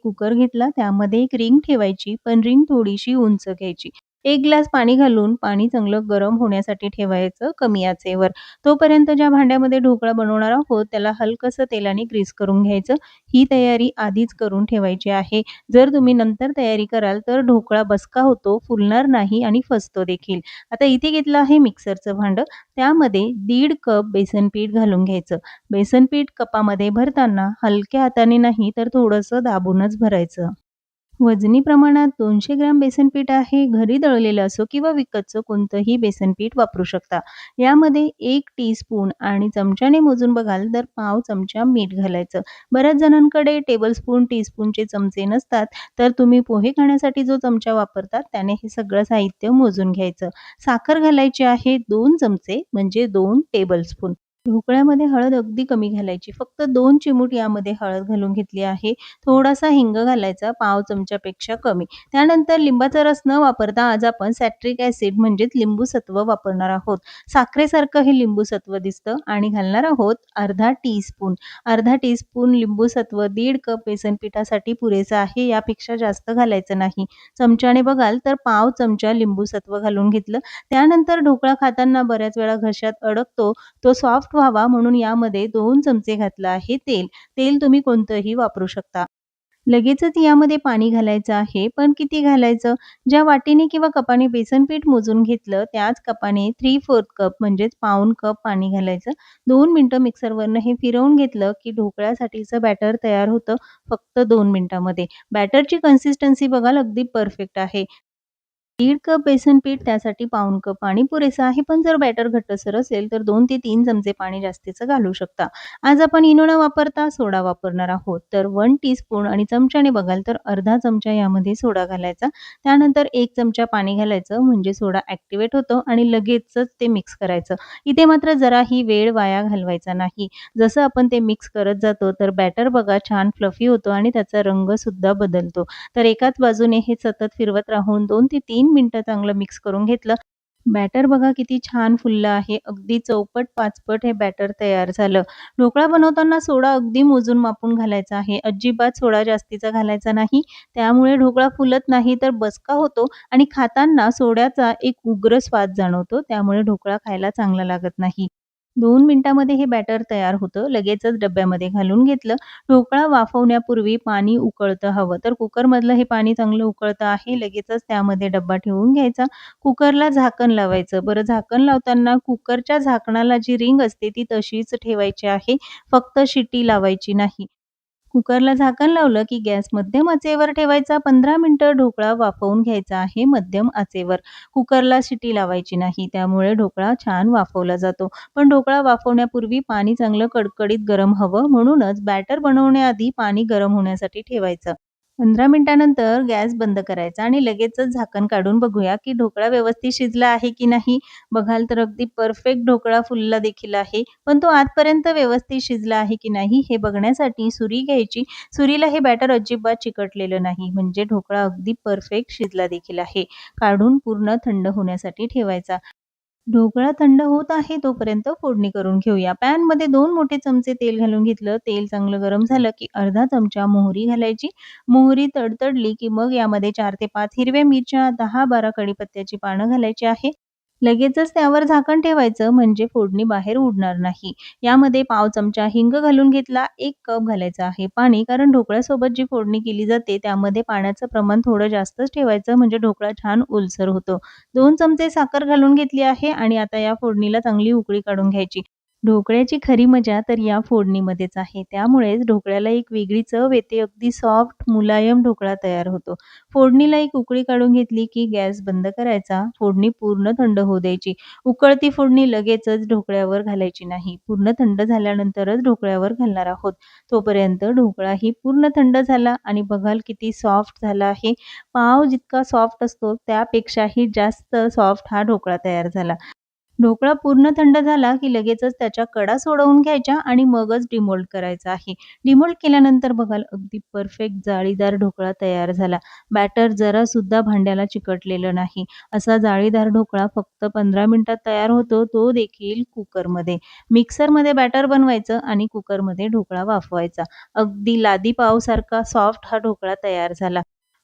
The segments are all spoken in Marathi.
कुकर घेतला. त्यामध्ये एक रिंग ठेवायची, पण रिंग थोडीशी उंच घ्यायची. 1 ग्लास पाणी घालून पाणी चांगलं गरम होण्यासाठी ठेवायचं कमी आचेवर. तोपर्यंत ज्या भांड्यामध्ये ढोकळा बनवणार आहोत त्याला हलकसं तेलाने ग्रीस करून घ्यायचं. ही तयारी आधीच करून ठेवायची आहे. जर तुम्ही नंतर तयारी कराल तर ढोकळा बसका होतो, फुलणार नाही आणि फसतो देखील. आता इथे घेतलं आहे मिक्सरचं भांडं. त्यामध्ये 1.5 कप बेसन पीठ घालून घ्यायचं. बेसन पीठ कपामध्ये भरताना हलक्या हाताने नाही तर थोडंसं दाबूनच भरायचं. वजनी प्रमाणात 200 ग्रॅम बेसन पीठ आहे. घरी दळलेलं असो किंवा विकतचं कोणतंही बेसन पीठ वापरू शकता. यामध्ये 1 टीस्पून आणि चमच्याने मोजून बघाल तर पाव चमचा मीठ घालायचं. बऱ्याच जणांकडे टेबलस्पून, टीस्पूनचे चमचे नसतात, तर तुम्ही पोहे खाण्यासाठी जो चमचा वापरतात त्याने हे सगळं साहित्य मोजून घ्यायचं. साखर घालायची आहे 2 चमचे म्हणजे 2 टेबलस्पून. ढोकळ्यामध्ये हळद अगदी कमी घालायची. फक्त 2 चिमूट यामध्ये हळद घालून घेतली आहे. थोडासा हिंग घालायचा, पाव चमच्यापेक्षा कमी. त्यानंतर लिंबाचा रस न वापरता आज आपण सॅट्रिक ॲसिड म्हणजेच लिंबूसत्व वापरणार आहोत. साखरेसारखं हे लिंबूसत्व दिसतं आणि घालणार आहोत अर्धा टीस्पून. अर्धा टीस्पून लिंबूसत्व 1.5 कप बेसन पिठासाठी पुरेसं आहे. यापेक्षा जास्त घालायचं नाही. चमच्याने बघाल तर पाव चमचा लिंबूसत्व घालून घेतलं. त्यानंतर ढोकळा खाताना बऱ्याच वेळा घशात अडकतो. तो सॉफ्ट व्हावा म्हणून यामध्ये 2 चमचे घातलं आहे तेल. तेल तुम्ही कोणतंही वापरू शकता. लगेचच यामध्ये पाणी घालायचं आहे, पण किती घालायचं? ज्या वाटीने किंवा कपाने बेसन पीठ मोजून घेतलं, त्याच कपाने 3/4 कप म्हणजेच पाऊण कप पाणी घालायचं. 2 मिनिटं मिक्सरवरनं हे फिरवून घेतलं, की ढोकळ्यासाठीचं बॅटर तयार होतं फक्त 2 मिनिटामध्ये. बॅटरची कन्सिस्टन्सी बघाल अगदी परफेक्ट आहे. 1.5 कप बेसन पीठ त्यासाठी पाऊण कप पाणी पुरेसं आहे. पण जर बॅटर घट्टसर असेल तर 2 ते 3 चमचे पाणी जास्तीचं घालू शकता. आज आपण इनो न वापरता सोडा वापरणार आहोत. तर 1 टीस्पून आणि चमच्याने बघाल तर अर्धा चमचा यामध्ये सोडा घालायचा. त्यानंतर 1 चमचा पाणी घालायचं म्हणजे सोडा ॲक्टिव्हेट होतो आणि लगेचच ते मिक्स करायचं. इथे मात्र जराही वेळ वाया घालवायचा नाही. जसं आपण ते मिक्स करत जातो तर बॅटर बघा छान फ्लफी होतो आणि त्याचा रंगसुद्धा बदलतो. तर एकाच बाजूने हे सतत फिरवत राहून 2 ते 3 मिनिटं चांगलं मिक्स करून घेतलं. बॅटर बघा किती छान फुललं आहे. अगदी चौपट, पाचपट हे बॅटर तयार झालं. ढोकळा बनवताना सोडा अगदी मोजून मापून घालायचा आहे. अजिबात सोडा जास्तीचा घालायचा नाही. त्यामुळे ढोकळा फुलत नाही तर बसका होतो आणि खाताना सोड्याचा एक उग्र स्वाद जाणवतो. त्यामुळे ढोकळा खायला चांगला लागत नाही. 2 मिनिटांमध्ये हे बॅटर तयार होतं. लगेचच डब्यामध्ये घालून घेतलं. ढोकळा वाफवण्यापूर्वी पाणी उकळतं हवं. तर कुकरमधलं हे पाणी चांगलं उकळतं आहे. लगेचच त्यामध्ये डब्बा ठेवून घ्यायचा. कुकरला झाकण लावायचं. बरं झाकण लावताना कुकरच्या झाकणाला जी रिंग असते ती तशीच ठेवायची आहे. फक्त शिट्टी लावायची नाही. कुकरला झाकण लावलं की गॅस मध्यम आचेवर ठेवायचा. 15 मिनिटं ढोकळा वाफवून घ्यायचा आहे मध्यम आचेवर. कुकरला शिटी लावायची नाही. त्यामुळे ढोकळा छान वाफवला जातो. पण ढोकळा वाफवण्यापूर्वी पाणी चांगलं कडकडीत गरम हवं म्हणूनच बॅटर बनवण्याआधी पाणी गरम होण्यासाठी ठेवायचं. 15 मिनिटानंतर गॅस बंद करायचा आणि लगेचच झाकण काढून बघूया, की ढोकळा व्यवस्थित शिजला आहे की नाही. बघाल तर अगदी परफेक्ट ढोकळा फुलला देखील आहे. पण तो आतपर्यंत व्यवस्थित शिजला आहे की नाही हे बघण्यासाठी सुरी घ्यायची. सुरीला हे बॅटर अजिबात चिकटलेलं नाही. म्हणजे ढोकळा अगदी परफेक्ट शिजला देखील आहे. काढून पूर्ण थंड होण्यासाठी ठेवायचा. ढोकळा थंड होत आहे तोपर्यंत फोडणी करून घेऊया. पॅनमध्ये 2 मोठे चमचे तेल घालून घेतलं. तेल चांगलं गरम झालं की अर्धा चमचा मोहरी घालायची. मोहरी तडतडली की मग यामध्ये 4 ते 5 हिरव्या मिरच्या, 10-12 कढीपत्त्याची पानं घालायची आहे. लगेचच त्यावर झाकण ठेवायचं म्हणजे फोडणी बाहेर उडणार नाही. यामध्ये पाव चमचा हिंग घालून घेतला. 1 कप घालायचं आहे पाणी कारण ढोकळ्यासोबत जी फोडणी केली जाते त्यामध्ये पाण्याचं प्रमाण थोडं जास्तच ठेवायचं म्हणजे ढोकळा छान ओलसर होतो. 2 चमचे साखर घालून घेतली आहे आणि आता या फोडणीला चांगली उकळी काढून घ्यायची. ढोकळ्याची खरी मजा तर या फोडणीमध्येच आहे. त्यामुळेच ढोकळ्याला एक वेगळी चव येते. अगदी सॉफ्ट, मुलायम ढोकळा तयार होतो. फोडणीला एक उकळी काढून घेतली की गॅस बंद करायचा. फोडणी पूर्ण थंड होऊ द्यायची. उकळती फोडणी लगेचच ढोकळ्यावर घालायची नाही. पूर्ण थंड झाल्यानंतरच ढोकळ्यावर घालणार आहोत. तोपर्यंत ढोकळाही पूर्ण थंड झाला आणि बघाल किती सॉफ्ट झाला आहे. पाव जितका सॉफ्ट असतो त्यापेक्षाही जास्त सॉफ्ट हा ढोकळा तयार झाला. ढोकळा पूर्ण थंड झाला, की लगेचच त्याच्या कडा सोडवून घ्यायच्या आणि मगच डिमोल्ड करायचा आहे. डिमोल्ड केल्यानंतर बघाल अगदी परफेक्ट जाळीदार ढोकळा तयार झाला. बॅटर जरासुद्धा भांड्याला चिकटलेलं नाही. असा जाळीदार ढोकळा फक्त 15 मिनिटात तयार होतो, तो देखील कुकरमध्ये. मिक्सरमध्ये बॅटर बनवायचं आणि कुकरमध्ये ढोकळा वाफवायचा. अगदी लादी पावसारखा सॉफ्ट हा ढोकळा तयार झाला.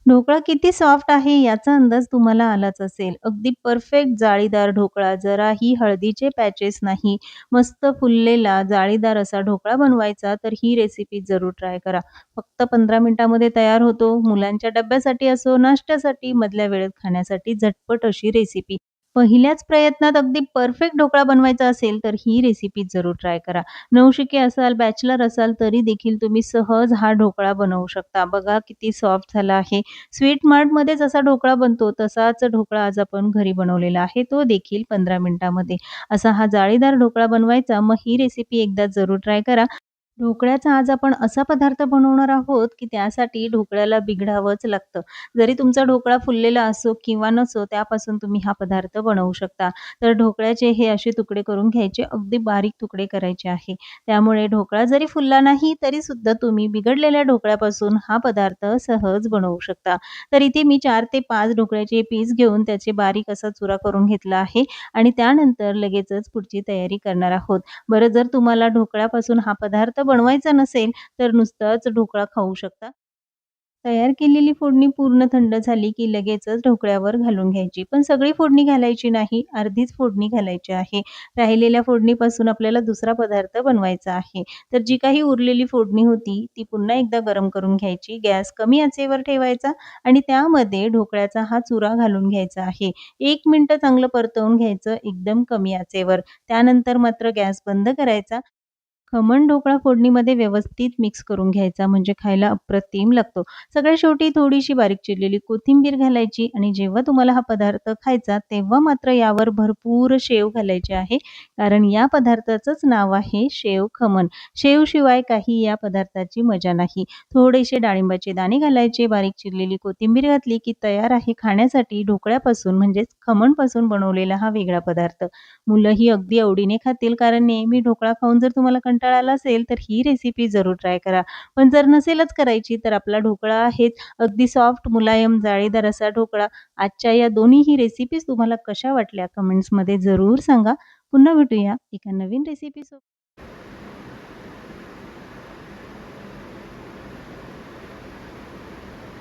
ढोकळा किती सॉफ्ट आहे याचा अंदाज तुम्हाला आलाच असेल. अगदी परफेक्ट जाळीदार ढोकळा, जराही हळदीचे पॅचेस नाही, मस्त फुललेला जाळीदार असा ढोकळा बनवायचा, तर ही रेसिपी जरूर ट्राय करा. फक्त 15 मिनिटामध्ये तयार होतो. मुलांच्या डब्यासाठी असो, नाश्त्यासाठी, मधल्या वेळेत खाण्यासाठी झटपट अशी रेसिपी. पहिल्याच प्रयत्नात अगदी परफेक्ट ढोकळा बनवायचा असेल, तर ही रेसिपी जरूर ट्राय करा. नवशिके असाल, बॅचलर असाल, तरी देखील तुम्ही सहज हा ढोकळा बनवू शकता. बघा किती सॉफ्ट झाला आहे. स्वीट मार्टमध्ये जसा ढोकळा बनतो, तसाच ढोकळा आज आपण घरी बनवलेला आहे, तो देखील 15 मिनिटामध्ये. असा हा जाळीदार ढोकळा बनवायचा. मग ही रेसिपी एकदा जरूर ट्राय करा. ढोकळ्याचा आज आपण असा पदार्थ बनवणार आहोत, की त्यासाठी ढोकळ्याला बिघडावंच लागतं. जरी तुमचा ढोकळा फुललेला असो किंवा नसो, त्यापासून तुम्ही हा पदार्थ बनवू शकता. तर ढोकळ्याचे हे असे तुकडे करून घ्यायचे, अगदी बारीक तुकडे करायचे आहे. त्यामुळे ढोकळा जरी फुलला नाही, तरीसुद्धा तुम्ही बिघडलेल्या ढोकळ्यापासून हा पदार्थ सहज बनवू शकता. तर इथे मी 4 ते 5 ढोकळ्याचे पीस घेऊन त्याचे बारीक असा चुरा करून घेतला आहे आणि त्यानंतर लगेचच पुढची तयारी करणार आहोत. बरं, जर तुम्हाला ढोकळ्यापासून हा पदार्थ बनवायचा नसेल, तर नुसताच ढोकळा खाऊ शकता. तयार केलेली फोडणी पूर्ण थंड झाली, की लगेचच ढोकळ्यावर घालून घ्यायची. पण सगळी फोडणी घालायची नाही, अर्धीच फोडणी घालायची आहे. राहिलेल्या फोडणीपासून आपल्याला दुसरा पदार्थ बनवायचा आहे. तर जी काही उरलेली फोडणी होती, ती पुन्हा एकदा गरम करून घ्यायची. गॅस कमी आचेवर ठेवायचा आणि त्यामध्ये ढोकळ्याचा हा चुरा घालून घ्यायचा आहे. 1 मिनिटं चांगलं परतवून घ्यायचं एकदम कमी आचेवर. त्यानंतर मात्र गॅस बंद करायचा. खमण ढोकळा फोडणीमध्ये व्यवस्थित मिक्स करून घ्यायचा म्हणजे खायला अप्रतिम लागतो. सगळ्यात शेवटी थोडीशी बारीक चिरलेली कोथिंबीर घालायची आणि जेव्हा तुम्हाला हा पदार्थ खायचा तेव्हा मात्र यावर भरपूर शेव घालायचे आहे. कारण या पदार्थाचंच नाव आहे शेव खमण. शेवशिवाय काही या पदार्थाची मजा नाही. थोडेसे डाळिंबाचे दाणे घालायचे, बारीक चिरलेली कोथिंबीर घातली की तयार आहे खाण्यासाठी ढोकळ्यापासून म्हणजेच खमणपासून बनवलेला हा वेगळा पदार्थ. मुलंही अगदी आवडीने खातील कारण नेहमी ढोकळा खाऊन जर तुम्हाला कंटाळा आला असेल, तर ही रेसिपी जरूर ट्राय करा. पण जर नसेलच करायची, तर आपला ढोकळा आहेच अगदी सॉफ्ट, मुलायम, जाळीदार असा ढोकळा. आजच्या या दोन्हीही रेसिपीज तुम्हाला कशा वाटल्या कमेंट्समध्ये जरूर सांगा. पुन्हा भेटूया एका नवीन रेसिपीसोबत.